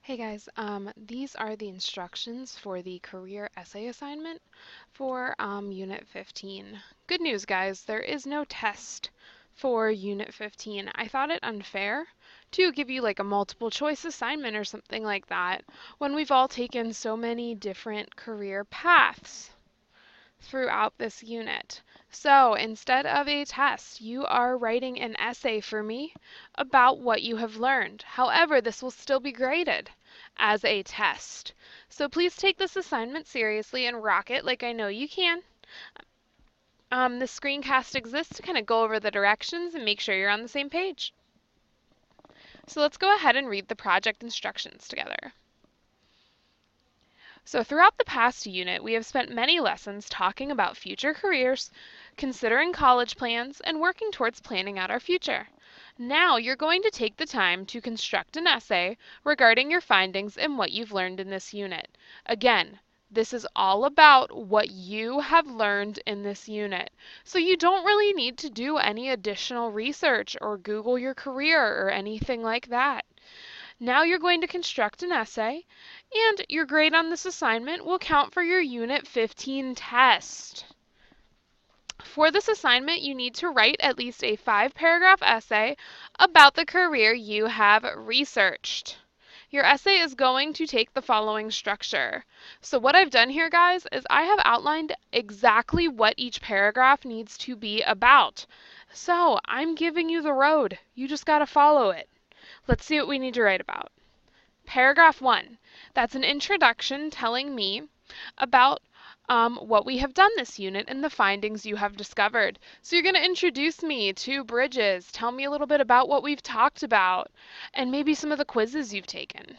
Hey guys, these are the instructions for the career essay assignment for Unit 15. Good news, guys, there is no test for Unit 15. I thought it unfair to give you like a multiple choice assignment or something like that when we've all taken so many different career paths throughout this unit. So instead of a test, you are writing an essay for me about what you have learned. However, this will still be graded as a test. So please take this assignment seriously and rock it like I know you can. The screencast exists to kind of go over the directions and make sure you're on the same page. So let's go ahead and read the project instructions together. So throughout the past unit, we have spent many lessons talking about future careers, considering college plans, and working towards planning out our future. Now you're going to take the time to construct an essay regarding your findings and what you've learned in this unit. Again, this is all about what you have learned in this unit. So you don't really need to do any additional research or Google your career or anything like that. Now you're going to construct an essay, and your grade on this assignment will count for your Unit 15 test. For this assignment, you need to write at least a 5-paragraph essay about the career you have researched. Your essay is going to take the following structure. So what I've done here, guys, is I have outlined exactly what each paragraph needs to be about. So I'm giving you the road. You just got to follow it. Let's see what we need to write about. Paragraph 1, that's an introduction telling me about what we have done this unit and the findings you have discovered. So you're going to introduce me to Bridges, tell me a little bit about what we've talked about, and maybe some of the quizzes you've taken.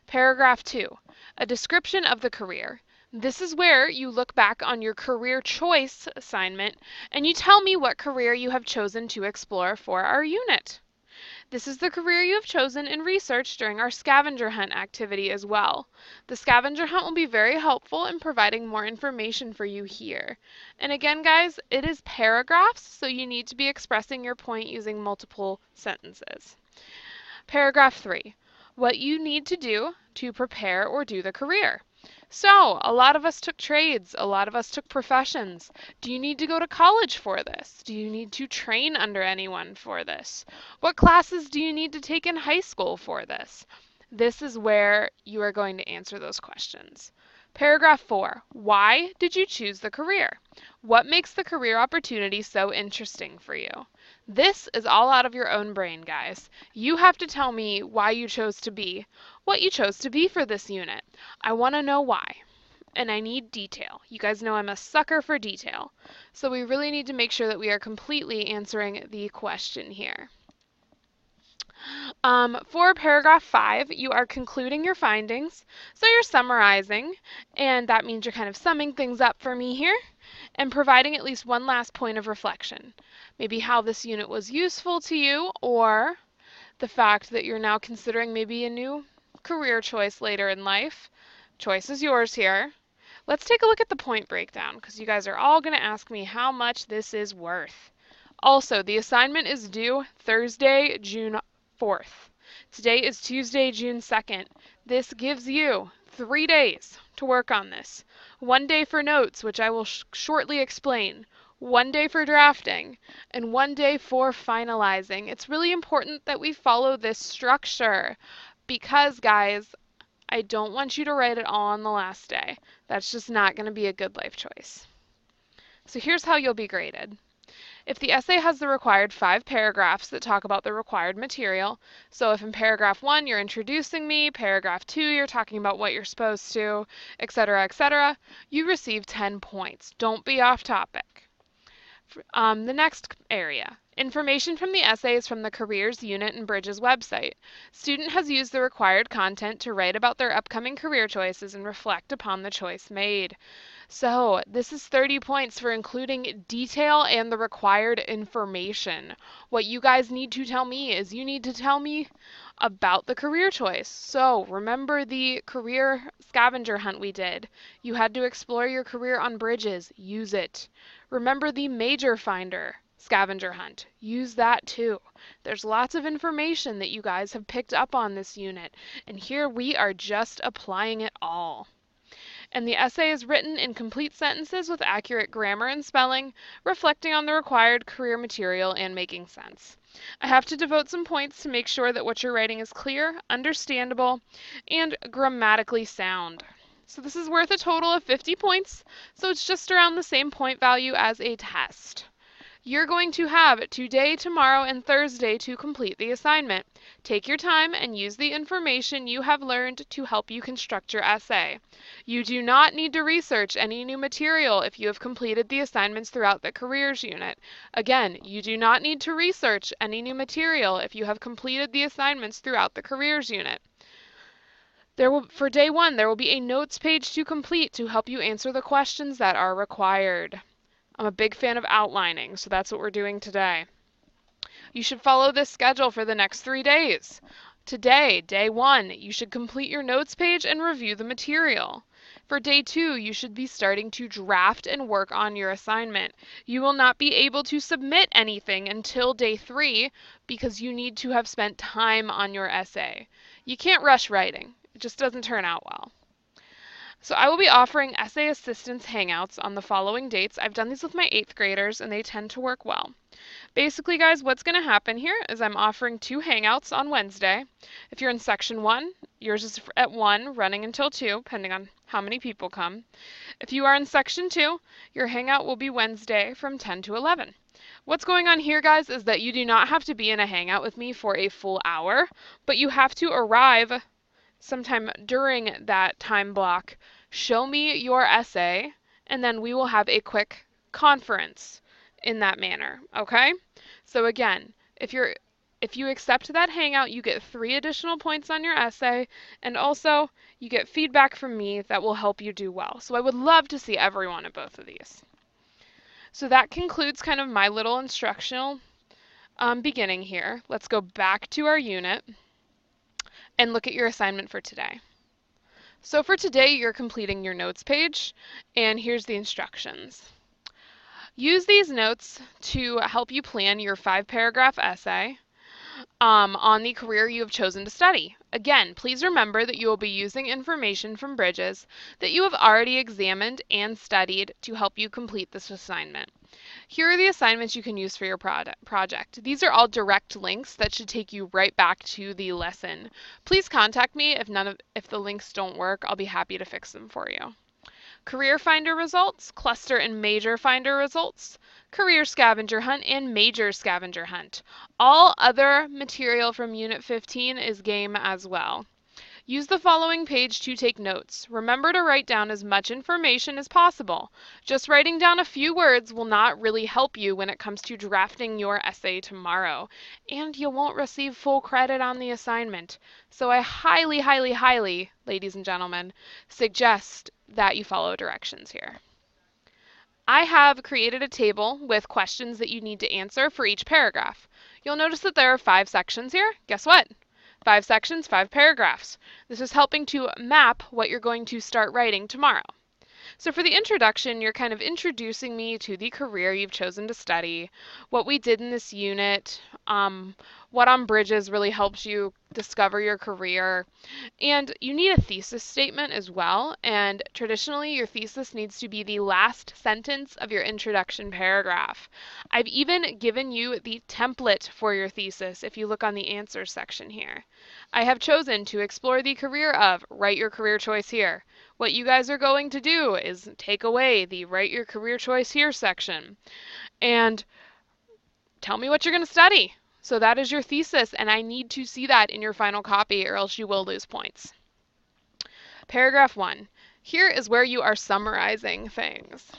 Paragraph 2, a description of the career. This is where you look back on your career choice assignment and you tell me what career you have chosen to explore for our unit. This is the career you have chosen in research during our scavenger hunt activity as well. The scavenger hunt will be very helpful in providing more information for you here. And again, guys, it is paragraphs, so you need to be expressing your point using multiple sentences. Paragraph 3, what you need to do to prepare or do the career. So, a lot of us took trades, a lot of us took professions. Do you need to go to college for this? Do you need to train under anyone for this? What classes do you need to take in high school for this? This is where you are going to answer those questions. Paragraph 4, why did you choose the career? What makes the career opportunity so interesting for you? This is all out of your own brain, guys. You have to tell me why you chose to be what you chose to be for this unit. I want to know why. And I need detail. You guys know I'm a sucker for detail. So we really need to make sure that we are completely answering the question here. For paragraph 5, you are concluding your findings. So you're summarizing, and that means you're kind of summing things up for me here and providing at least one last point of reflection. Maybe how this unit was useful to you, or the fact that you're now considering maybe a new career choice later in life. Choice is yours here. Let's take a look at the point breakdown because you guys are all going to ask me how much this is worth. Also, the assignment is due Thursday, June 4th. Today is Tuesday, June 2nd. This gives you 3 days to work on this. 1 day for notes, which I will shortly explain. 1 day for drafting, and 1 day for finalizing. It's really important that we follow this structure because, guys, I don't want you to write it all on the last day. That's just not going to be a good life choice. So here's how you'll be graded. If the essay has the required 5 paragraphs that talk about the required material, so if in paragraph 1 you're introducing me, paragraph 2 you're talking about what you're supposed to, etc., you receive 10 points. Don't be off topic. The next area, information from the essay is from the Careers Unit in Bridges website. Student has used the required content to write about their upcoming career choices and reflect upon the choice made. So this is 30 points for including detail and the required information. What you guys need to tell me is you need to tell me about the career choice. So remember the career scavenger hunt we did. You had to explore your career on Bridges. Use it. Remember the major finder. scavenger hunt. Use that too. There's lots of information that you guys have picked up on this unit, and here we are just applying it all. And the essay is written in complete sentences with accurate grammar and spelling, reflecting on the required career material and making sense. I have to devote some points to make sure that what you're writing is clear, understandable, and grammatically sound. So this is worth a total of 50 points, so it's just around the same point value as a test. You're going to have today, tomorrow, and Thursday to complete the assignment. Take your time and use the information you have learned to help you construct your essay. You do not need to research any new material if you have completed the assignments throughout the careers unit. Again, you do not need to research any new material if you have completed the assignments throughout the careers unit. For day one, there will be a notes page to complete to help you answer the questions that are required. I'm a big fan of outlining, so that's what we're doing today. You should follow this schedule for the next 3 days. Today, day 1, you should complete your notes page and review the material. For day 2, you should be starting to draft and work on your assignment. You will not be able to submit anything until day 3 because you need to have spent time on your essay. You can't rush writing. It just doesn't turn out well. So I will be offering essay assistance hangouts on the following dates. I've done these with my 8th graders and they tend to work well. Basically, guys, what's going to happen here is I'm offering 2 hangouts on Wednesday. If you're in section 1, yours is at 1, running until 2, depending on how many people come. If you are in section 2, your hangout will be Wednesday from 10 to 11. What's going on here, guys, is that you do not have to be in a hangout with me for a full hour, but you have to arrive sometime during that time block, show me your essay, and then we will have a quick conference in that manner, okay? So again, if you accept that hangout, you get 3 additional points on your essay, and also you get feedback from me that will help you do well. So I would love to see everyone at both of these. So that concludes kind of my little instructional beginning here. Let's go back to our unit and look at your assignment for today. So for today, you're completing your notes page, and here's the instructions. Use these notes to help you plan your 5-paragraph essay on the career you have chosen to study. Again, please remember that you will be using information from Bridges that you have already examined and studied to help you complete this assignment. Here are the assignments you can use for your project. These are all direct links that should take you right back to the lesson. Please contact me if the links don't work. I'll be happy to fix them for you. Career Finder results, Cluster and Major Finder results, Career Scavenger Hunt, and Major Scavenger Hunt. All other material from Unit 15 is game as well. Use the following page to take notes. Remember to write down as much information as possible. Just writing down a few words will not really help you when it comes to drafting your essay tomorrow, and you won't receive full credit on the assignment. So I highly, highly, highly, ladies and gentlemen, suggest that you follow directions here. I have created a table with questions that you need to answer for each paragraph. You'll notice that there are 5 sections here. Guess what? 5 sections, 5 paragraphs. This is helping to map what you're going to start writing tomorrow. So for the introduction, you're kind of introducing me to the career you've chosen to study, what we did in this unit, what on Bridges really helps you discover your career, and you need a thesis statement as well, and traditionally your thesis needs to be the last sentence of your introduction paragraph. I've even given you the template for your thesis if you look on the answers section here. I have chosen to explore the career of, write your career choice here. What you guys are going to do is take away the write your career choice here section and tell me what you're going to study. So that is your thesis, and I need to see that in your final copy or else you will lose points. Paragraph 1. Here is where you are summarizing things.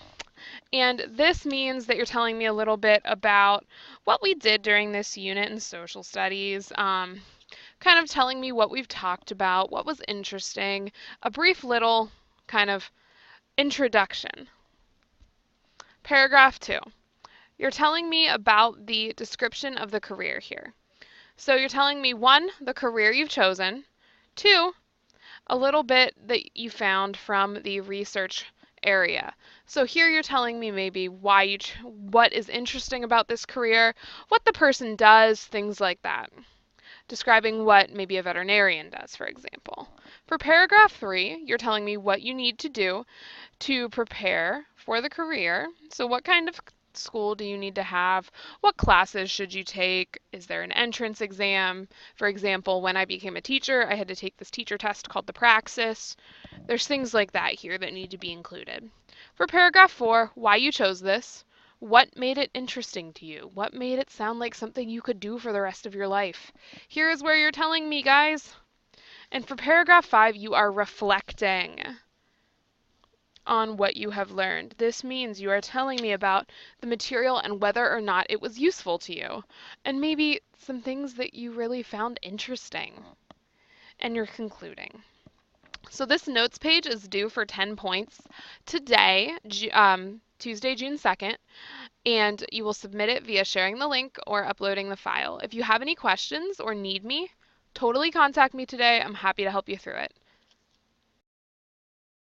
And this means that you're telling me a little bit about what we did during this unit in social studies, kind of telling me what we've talked about, what was interesting, a brief little kind of introduction. Paragraph 2. You're telling me about the description of the career here. So you're telling me 1, the career you've chosen, 2, a little bit that you found from the research area. So here you're telling me maybe why what is interesting about this career, what the person does, things like that. Describing what maybe a veterinarian does, for example. For paragraph 3, you're telling me what you need to do to prepare for the career. So what kind of school do you need to have? What classes should you take? Is there an entrance exam? For example, when I became a teacher, I had to take this teacher test called the Praxis. There's things like that here that need to be included. For paragraph 4, why you chose this. What made it interesting to you? What made it sound like something you could do for the rest of your life? Here is where you're telling me, guys. And for paragraph 5, you are reflecting on what you have learned. This means you are telling me about the material and whether or not it was useful to you, and maybe some things that you really found interesting. And you're concluding. So this notes page is due for 10 points today, Tuesday, June 2nd, and you will submit it via sharing the link or uploading the file. If you have any questions or need me, totally contact me today. I'm happy to help you through it.